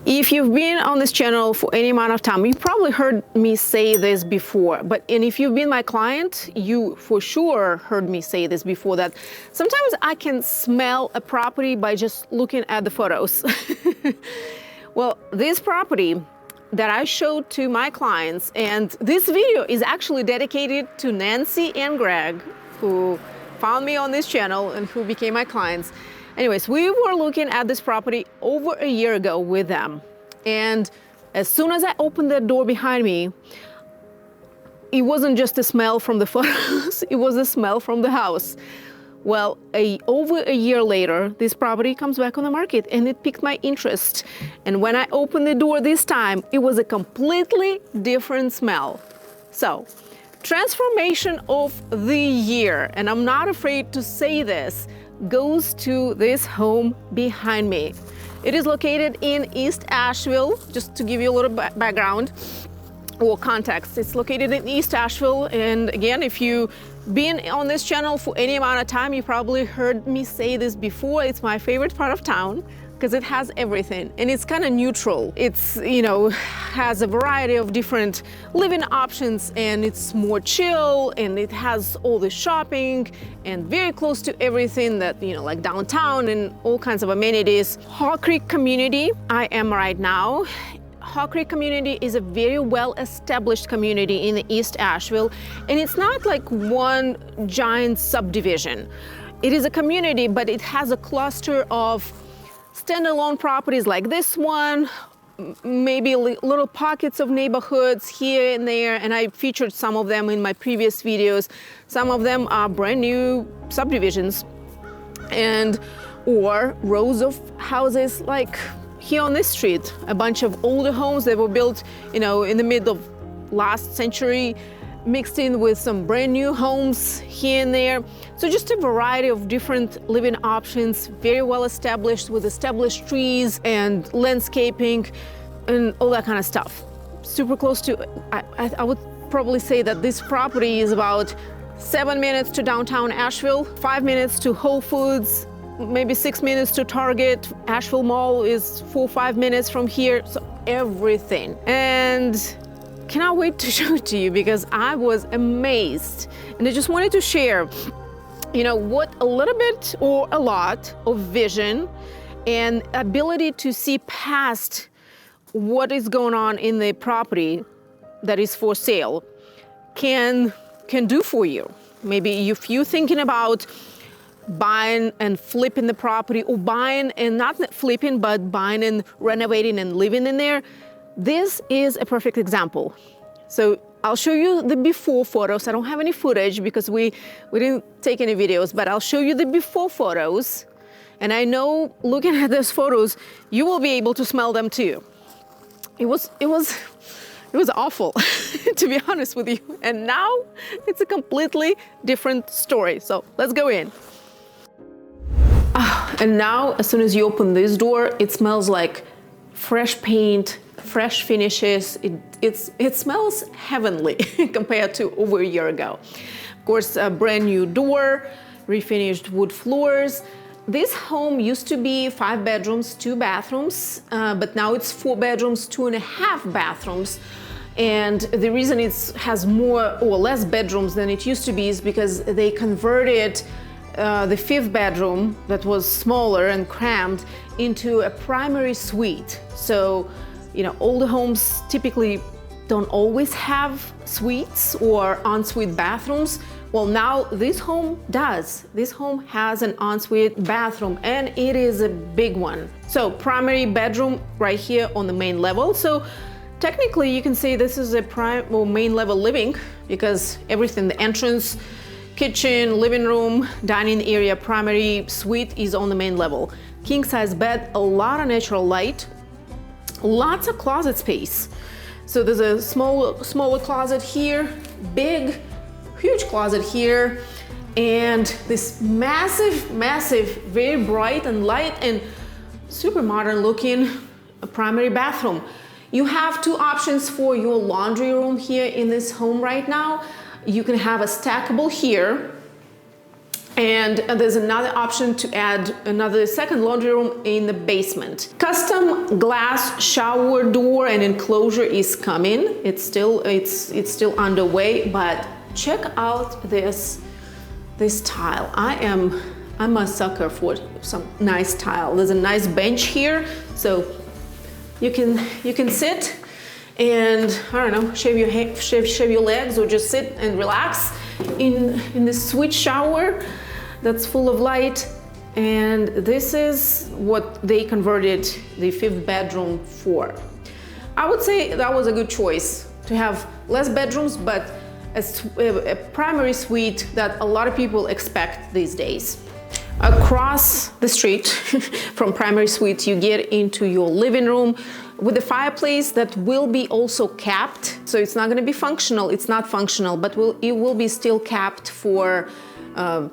If you've been on this channel for any amount of time, you've probably heard me say this before, and if you've been my client, you for sure heard me say this before, that sometimes I can smell a property by just looking at the photos. Well, this property that I showed to my clients, and this video is actually dedicated to Nancy and Greg, who found me on this channel and who became my clients. Anyways, we were looking at this property over a year ago with them. And as soon as I opened the door behind me, it wasn't just a smell from the photos, it was a smell from the house. Well, over a year later, this property comes back on the market and it piqued my interest. And when I opened the door this time, it was a completely different smell. So, transformation of the year, and I'm not afraid to say this, goes to this home behind me. It is located in East Asheville, just to give you a little background or context. It's located in East Asheville, and again, if you've been on this channel for any amount of time, you probably heard me say this before. It's my favorite part of town because it has everything, and it's kind of neutral. It's, has a variety of different living options, and it's more chill, and it has all the shopping and very close to everything that, like downtown and all kinds of amenities. Haw Creek community, I am right now. Haw Creek community is a very well-established community in the East Asheville, and it's not like one giant subdivision. It is a community, but it has a cluster of standalone properties like this one, maybe little pockets of neighborhoods here and there, and I featured some of them in my previous videos. Some of them are brand new subdivisions or rows of houses like here on this street, a bunch of older homes that were built, in the mid of last century, mixed in with some brand new homes here and there. So just a variety of different living options, very well established, with established trees and landscaping and all that kind of stuff. Super close to, I would probably say that this property is about 7 minutes to downtown Asheville, 5 minutes to Whole Foods, maybe 6 minutes to Target. Asheville Mall is 4 or 5 minutes from here, so everything. And cannot wait to show it to you because I was amazed. And I just wanted to share, what a little bit or a lot of vision and ability to see past what is going on in the property that is for sale can do for you. Maybe if you're thinking about buying and flipping the property, or buying and not flipping, but buying and renovating and living in there, this is a perfect example. So I'll show you the before photos. I don't have any footage because we didn't take any videos, but I'll show you the before photos. And I know looking at those photos, you will be able to smell them too. It was awful, to be honest with you. And now it's a completely different story. So let's go in. And now, as soon as you open this door, it smells like fresh paint, fresh finishes. It smells heavenly compared to over a year ago. Of course, a brand new door, refinished wood floors. This home used to be 5 bedrooms, 2 bathrooms, but now it's 4 bedrooms, 2.5 bathrooms. And the reason it has more or less bedrooms than it used to be is because they converted the 5th bedroom that was smaller and cramped into a primary suite. So, older homes typically don't always have suites or ensuite bathrooms. Well, now this home does. This home has an ensuite bathroom, and it is a big one. So primary bedroom right here on the main level. So technically you can say this is a main level living, because everything, the entrance, kitchen, living room, dining area, primary suite is on the main level. King size bed, a lot of natural light, lots of closet space. So there's a smaller closet here, big, huge closet here, and this massive, very bright and light and super modern looking primary bathroom. You have 2 options for your laundry room here in this home right now. You can have a stackable here, And there's another option to add another second laundry room in the basement. Custom glass shower door and enclosure is coming. It's still underway, but check out this tile. I'm a sucker for some nice tile. There's a nice bench here, so you can sit and, I don't know, shave your legs or just sit and relax in this sweet shower that's full of light. And this is what they converted the 5th bedroom for. I would say that was a good choice to have less bedrooms, but a primary suite that a lot of people expect these days. Across the street from primary suite, you get into your living room with a fireplace that will be also capped. So it's not going to be functional. It's not functional, but it will be still capped for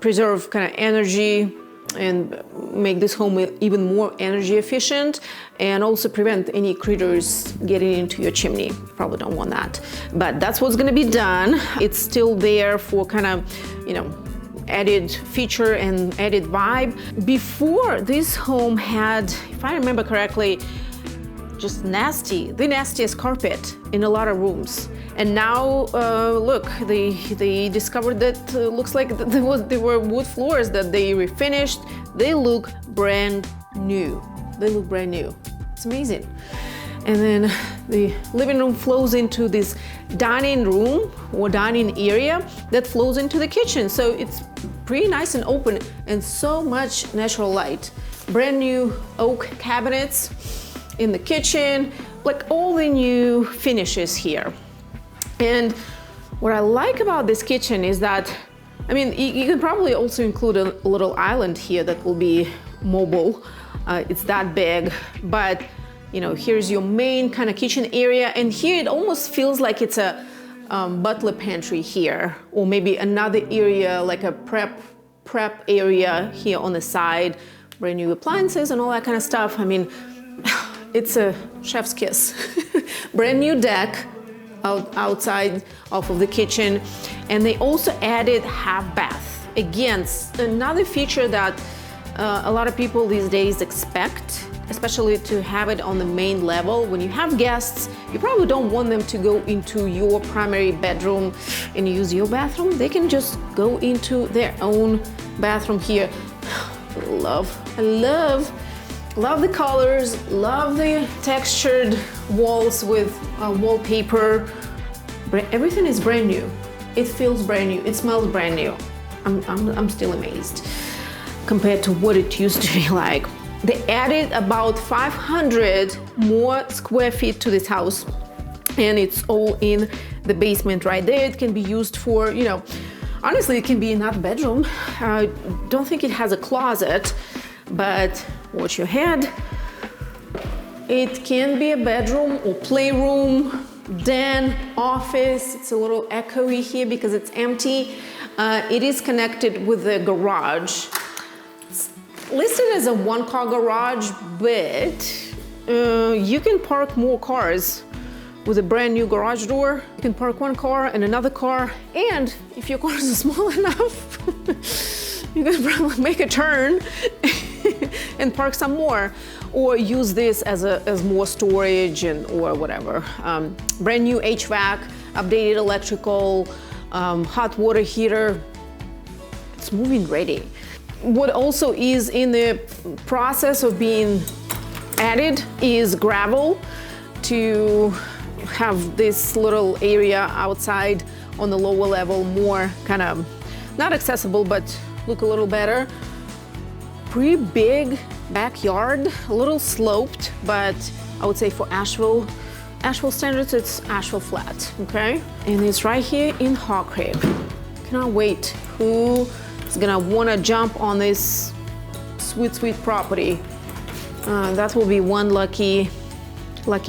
preserve kind of energy and make this home even more energy efficient, and also prevent any critters getting into your chimney. You probably don't want that, but that's what's going to be done. It's still there for kind of, you know, added feature and added vibe. Before, this home had, if I remember correctly, just the nastiest carpet in a lot of rooms. And now, look, they discovered that looks like there were wood floors that they refinished. They look brand new. They look brand new. It's amazing. And then the living room flows into this dining room or dining area that flows into the kitchen. So it's pretty nice and open and so much natural light. Brand new oak cabinets in the kitchen, like all the new finishes here. And what I like about this kitchen is that, I mean, you can probably also include a little island here that will be mobile. It's that big, but you know, here's your main kind of kitchen area, and here it almost feels like it's a butler pantry here, or maybe another area like a prep area here on the side, brand new appliances and all that kind of stuff. I mean, it's a chef's kiss. Brand new deck outside off of the kitchen, and they also added half bath. Again, another feature that a lot of people these days expect, especially to have it on the main level. When you have guests, you probably don't want them to go into your primary bedroom and use your bathroom. They can just go into their own bathroom here. I love the colors, love the textured walls with wallpaper. Everything is brand new. It feels brand new. It smells brand new. I'm still amazed compared to what it used to be like. They added about 500 more square feet to this house, and it's all in the basement right there. It can be used for, you know, honestly, it can be another bedroom. I don't think it has a closet, but watch your head. It can be a bedroom or playroom, den, office. It's a little echoey here because it's empty. It is connected with the garage. It's listed as a one-car garage, but you can park more cars with a brand new garage door. You can park one car and another car, and if your car is small enough, you can probably make a turn and park some more, or use this as more storage or whatever. Brand new HVAC, updated electrical, hot water heater. It's move-in ready. What also is in the process of being added is gravel to have this little area outside on the lower level more kind of not accessible, but look a little better. Pretty big backyard, a little sloped, but I would say for Asheville standards, it's Asheville flat, okay? And it's right here in Hawk Creek. Cannot wait. Who is gonna wanna jump on this sweet, sweet property? That will be one lucky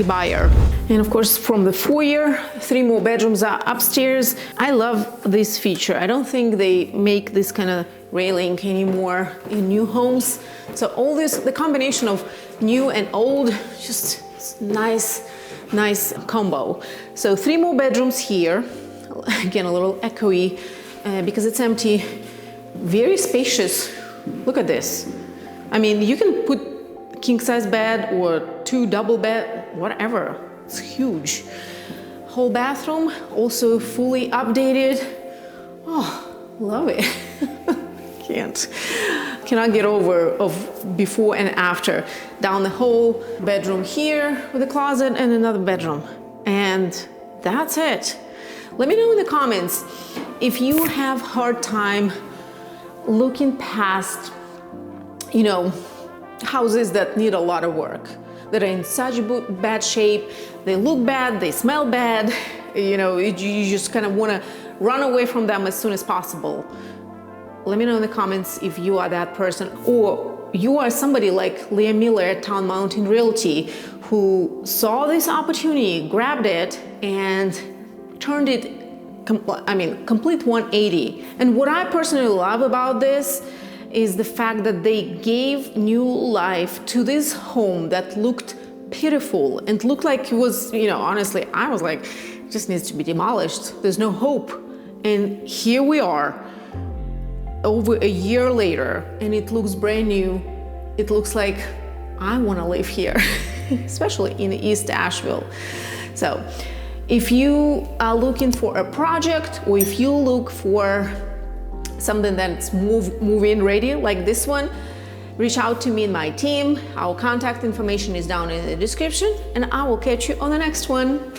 buyer. And of course, from the foyer, 3 more bedrooms are upstairs. I love this feature. I don't think they make this kind of railing anymore in new homes. So all this, the combination of new and old, just nice combo. So 3 more bedrooms here. Again, a little echoey because it's empty. Very spacious. Look at this. I mean, you can put king size bed or 2 double bed, whatever. It's huge. Whole bathroom also fully updated. Oh, love it. Cannot get over of before and after. Down the whole bedroom here with a closet and another bedroom. And that's it. Let me know in the comments if you have hard time looking past, you know, houses that need a lot of work, that are in such bad shape, they look bad, they smell bad, you know, you just kind of want to run away from them as soon as possible. Let me know in the comments if you are that person, or you are somebody like Leah Miller at Town Mountain Realty who saw this opportunity, grabbed it, and turned it, complete 180. And what I personally love about this is the fact that they gave new life to this home that looked pitiful and looked like it was, you know, honestly, I was like, it just needs to be demolished. There's no hope. And here we are, over a year later, and it looks brand new. It looks like I want to live here, especially in East Asheville. So if you are looking for a project, or if you look for something that's move-in ready like this one, reach out to me and my team. Our contact information is down in the description, and I will catch you on the next one.